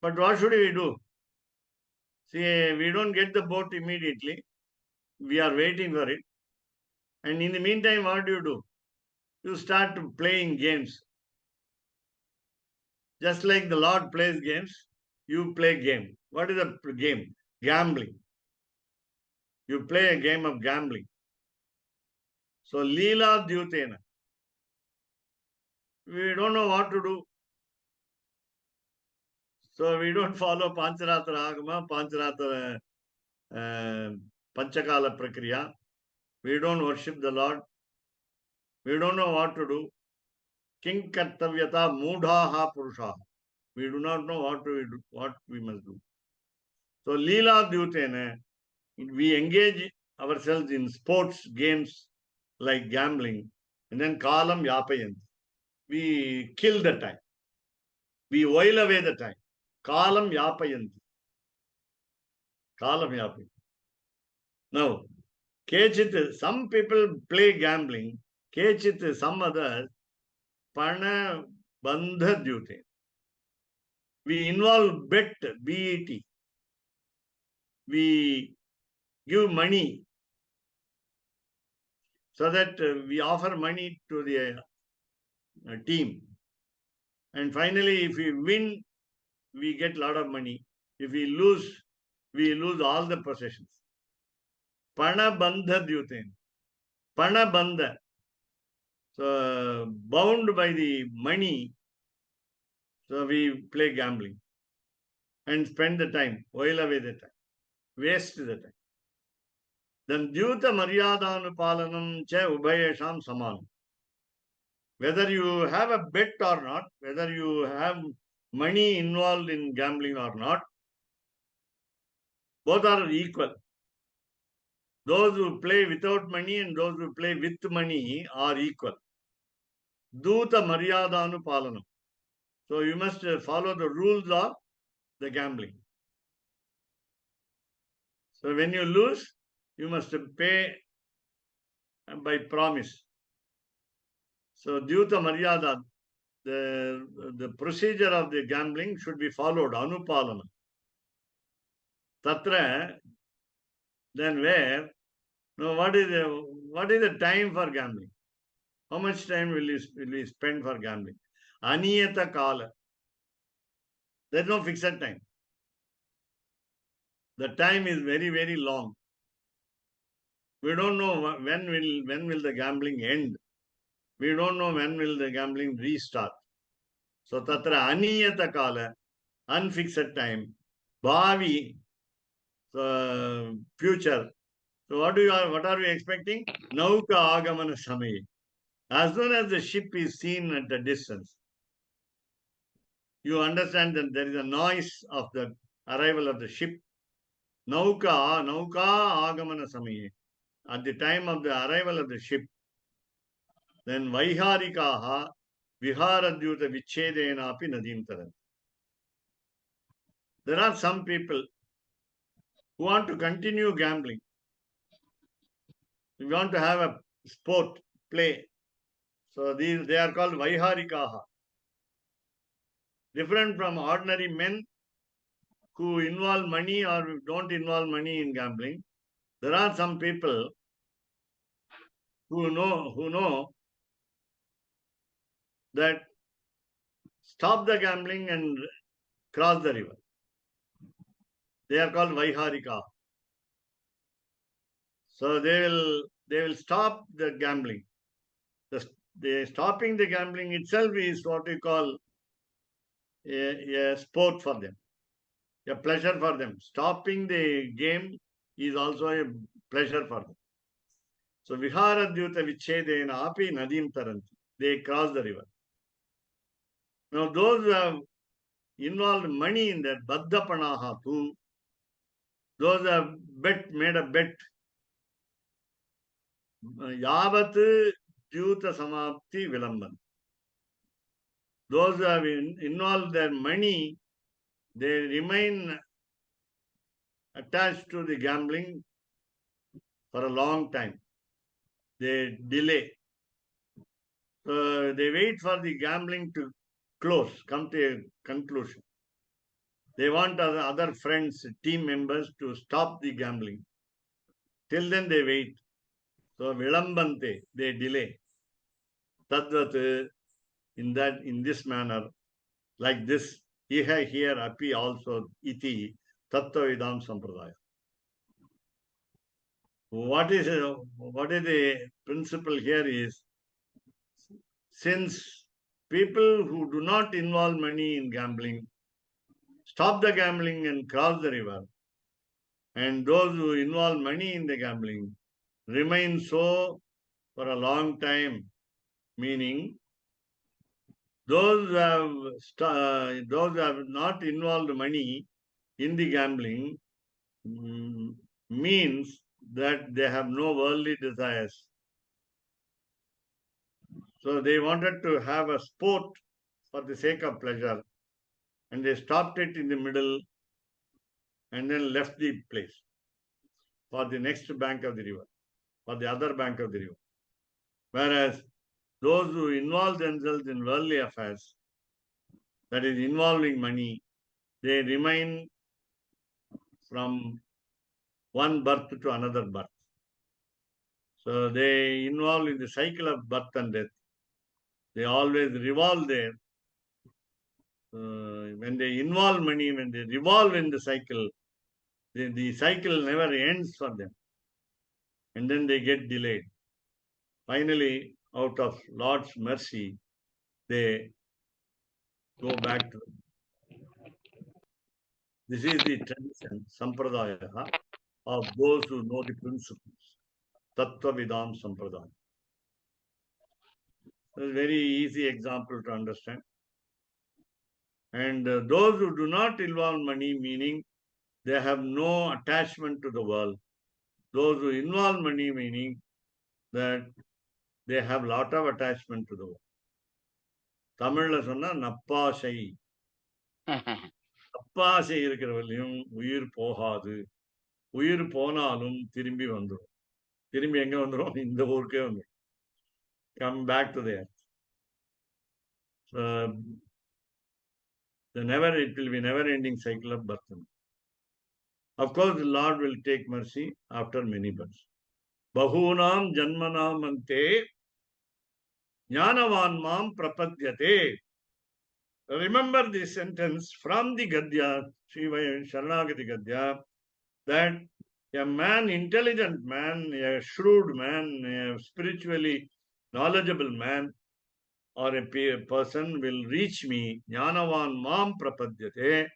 But what should we do? See, we don't get the boat immediately. We are waiting for it. And in the meantime, what do? You start playing games. Just like the Lord plays games, you play game. What is a game? Gambling. You play a game of gambling. So, Leela Dyutena. We don't know what to do. So, we don't follow Pancaratra Agama, Pancaratra Panchakala Prakriya. We don't worship the Lord. We don't know what to do. King Kartavyata Mudhaha Purushaha. We do not know what we must do. So, Leela Dyutena, we engage ourselves in sports, games like gambling, and then Kalam Yapayanti. We kill the time. We while away the time. Kalam Yapayanti. Kalam Yapayanti. Now, Kechit, some people play gambling. Kechit, some others, Pana Bandha Dyute. We involve bet, B-E-T. We give money so that we offer money to the team. And finally, if we win, we get a lot of money. If we lose all the possessions. Panabandha dyuten. Panabandha. So bound by the money, so we play gambling and spend the time, while away the time, waste the time. Then dyuta maryadanupalanam cha ubhayesham samanam. Whether you have a bet or not, whether you have money involved in gambling or not, both are equal. Those who play without money and those who play with money are equal. Duta maryadanupalanam. So you must follow the rules of the gambling. So when you lose, you must pay by promise. So dyuta maryada, the procedure of the gambling should be followed. Anupalana. Tatra, then where? Now what is the time for gambling? How much time will you spend for gambling? Aniyata kala. There is no fixed time. The time is very, very long. We don't know when will the gambling end. We don't know when will the gambling restart. So tatra aniyata kala, unfixed time, bhavi, future. So what are we expecting? Nauka agamana samaye. As soon as the ship is seen at a distance, you understand that there is a noise of the arrival of the ship. Nauka agamana samaye. At the time of the arrival of the ship, then vaiharikaha viharadyuta vichedena api nadim taran. There are some people who want to continue gambling. We want to have a sport, play. So they are called vaiharikaha. Different from ordinary men who involve money or don't involve money in gambling. There are some people who know that stop the gambling and cross the river. They are called vaiharika. So they will stop the gambling. The stopping the gambling itself is what we call a sport for them, a pleasure for them. Stopping the game is also a pleasure for them. So viharadyuta vichedena api nadim taranti. They cross the river. Now those who have involved money in that baddhapanaha too, those who have made a bet, yavat dyuta samapti vilamban. Those who have involved their money, they remain attached to the gambling for a long time. They delay. They wait for the gambling to come to a conclusion. They want other friends, team members to stop the gambling. Till then they wait. So vilambante, they delay. Tadvat, in this manner, like this, iha here api also iti tattvavidam sampradaya. What is the principle here is, since people who do not involve money in gambling stop the gambling and cross the river, and those who involve money in the gambling remain so for a long time, meaning those who have not involved money in the gambling means that they have no worldly desires. So they wanted to have a sport for the sake of pleasure, and they stopped it in the middle and then left the place for the next bank of the river, for the other bank of the river. Whereas those who involve themselves in worldly affairs, that is involving money, they remain from one birth to another birth. So they involve in the cycle of birth and death. They always revolve there. when they involve money, when they revolve in the cycle, the cycle never ends for them. And then they get delayed. Finally, out of Lord's mercy, they go back to. This is the tradition, sampradaya, of those who know the principles. Tattva Vidam Sampradaya. It's a very easy example to understand. And those who do not involve money, meaning they have no attachment to the world. Those who involve money, meaning that they have lot of attachment to the world. தமிழ்ல சொன்னா நப்பாசை. நப்பாசை இருக்கிறவர்களையும் உயிர் போகாது. உயிர் போனாலும் திரும்பி வந்துடும். திரும்பி எங்க வந்துடும்? இந்த ஊருக்கே வந்துடும். Come back to the earth. It will be never-ending cycle of birth. Of course, the Lord will take mercy after many births. Bahunam janmanam ante jnanavan mam prapadyate. Remember this sentence from the Gadya, Seva Sharanagati Gadya, that a man, intelligent man, a shrewd man, a spiritually knowledgeable man, or a person will reach me, jnanavan mam prapadyate,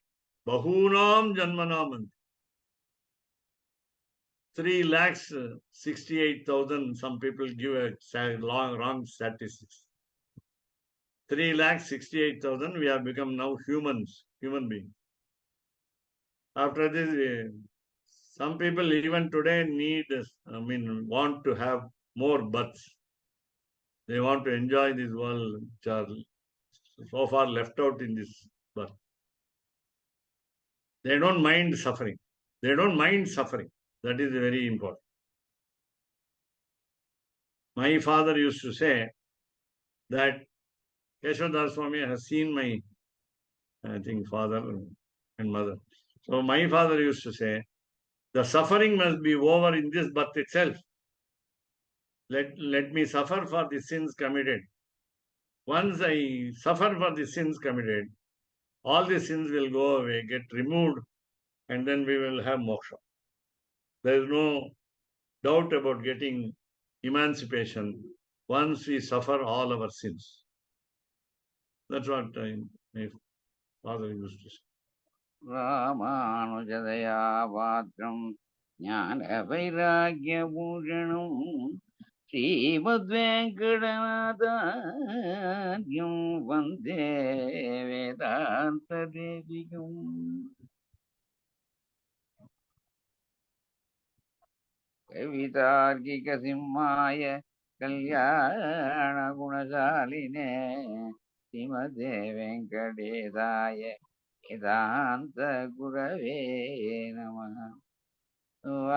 bahunam janmanam ante. 3,68,000, some people give a wrong statistics. 3,68,000, we have become now human beings. After this, some people even today want to have more births. They want to enjoy this world, which are so far left out in this birth. They don't mind suffering. They don't mind suffering. That is very important. My father used to say that Keshav Swami has seen my, father and mother. So my father used to say, the suffering must be over in this birth itself. Let me suffer for the sins committed. Once I suffer for the sins committed, all the sins will go away, get removed, and then we will have moksha. There is no doubt about getting emancipation once we suffer all our sins. That's what my father used to say. ராமானுஜதயா பாத்திரம் ஞான வைராகிய பூஷணம் ஸ்ரீமத் வெங்கடநாதார்யம் வந்தே வேதாந்த தேசிகம். கவிதார்க்கிக சிம்மாய கல்யாண குணசாலினே ஸ்ரீமதே வெங்கடேசாய வேதாந்த குரவே நமः.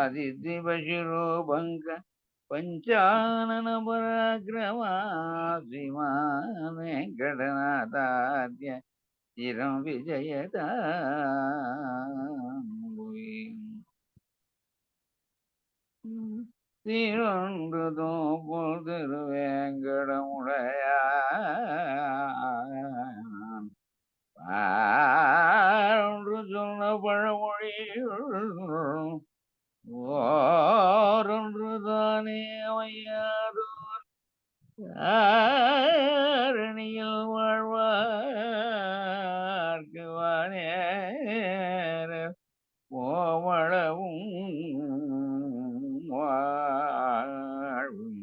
அதிதிபசிரோபங்க பஞ்சானன பராக்கிரமா ஸ்ரீமான் வெங்கடநாதார்ய சிரம் விஜயதாம்புவி. திருவொன்றுதோ போல் திருவேங்கடமுடையான் ஒன்று சொன்ன பழமொழி ஓரொன்று தானே அமையாதோர் ஆரணியில் வாழ்வார்க்கு வானேர கோமளவும் வாழ்வும்.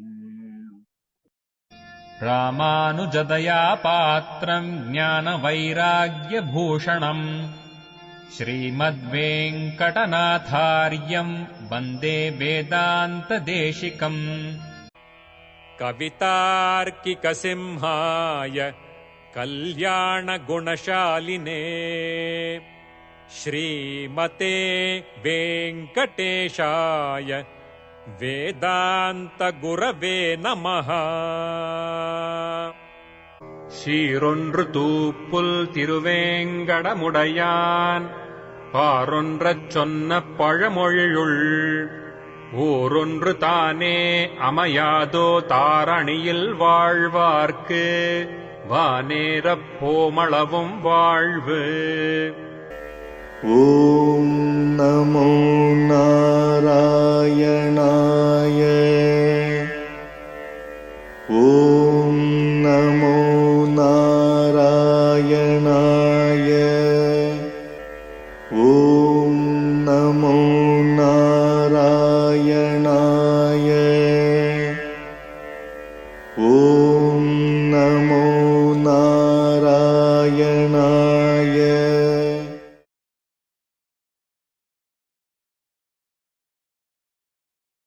ராமானுஜதயா பாத்திரம் ஞான வைராக்யபூஷணம் ஸ்ரீமத்வேங்கடநாதார்யம் வந்தே வேதாந்ததேசிகம். कवितार्किकसिंहाय कल्याणगुणशालिने श्रीमते वेङ्कटेशाय वेदान्तगुरवे नमः. சீரொன்று தூப்புல் திருவேங்கடமுடையான் பாரொன்றச் சொன்ன பழமொழியுள் ஊரொன்று தானே அமையாதோ தாரணியில் வாழ்வார்க்கு வானேரப் போமளவும் வாழ்வு. ஓம் நமோ நாராயணாய. ஓம் நமோ நாராயணாய. ஓம் நமோ நாராயணாய. ஓம் நமோ